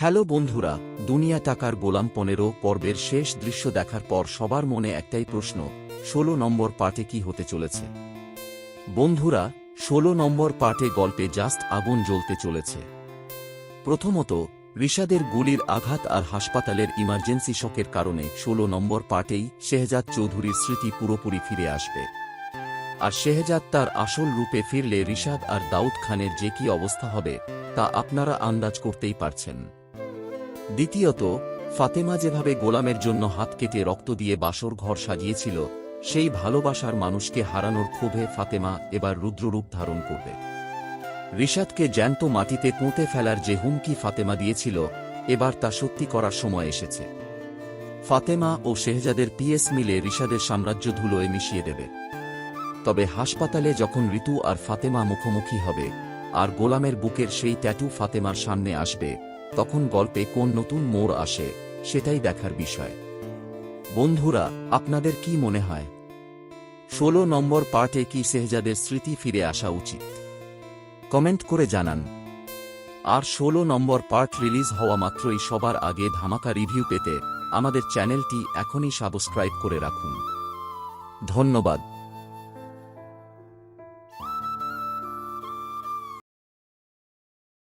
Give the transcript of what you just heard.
Hello বন্ধুরা, দুনিয়া টাকার গোলাম 15 পর্বের শেষ দৃশ্য দেখার পর সবার মনে একটাই প্রশ্ন, 16 নম্বর পার্টে কি হতে চলেছে। বন্ধুরা, 16 নম্বর পার্টে গল্পে জাস্ট আগুন জ্বলতে চলেছে। প্রথমত, রিশাদের গুলির আঘাত আর হাসপাতালের ইমার্জেন্সি শকের কারণে 16 নম্বর পার্টেই শেহজাদ চৌধুরীর স্মৃতি পুরোপুরি ফিরে আসবে। আর শেহজাদ তার আসল রূপে ফিরলে রিশাদ আর দাউদ খানের যে কি অবস্থা হবে তা আপনারা আন্দাজ করতেই পারছেন। দ্বিতীয়ত, ফাতেমা যেভাবে গোলামের জন্য হাত কেটে রক্ত দিয়ে বাসর ঘর সাজিয়েছিল, সেই ভালোবাসার মানুষকে হারানোর ক্ষোভে ফাতেমা এবার রুদ্ররূপ ধারণ করবে। রিশাদকে জ্যান্ত মাটিতে পুঁতে ফেলার যে হুমকি ফাতেমা দিয়েছিল, এবার তা সত্যি করার সময় এসেছে। ফাতেমা ও শেহজাদের পিএস মিলে রিশাদের সাম্রাজ্য ধুলোয় মিশিয়ে দেবে। তবে হাসপাতালে যখন ঋতু আর ফাতেমা মুখোমুখি হবে, আর গোলামের বুকের সেই ট্যাটু ফাতেমার সামনে আসবে, তখন গল্পে কোন নতুন মোড় আসে সেটাই দেখার বিষয়। বন্ধুরা, আপনাদের কি মনে হয়, 16 নম্বর পার্টে কি শেহজাদের স্মৃতি ফিরে আসা উচিত? কমেন্ট করে জানান। আর 16 নম্বর পার্ট রিলিজ হওয়া মাত্রই সবার আগে ধামাকা রিভিউ পেতে আমাদের চ্যানেলটি এখনই সাবস্ক্রাইব করে রাখুন। ধন্যবাদ।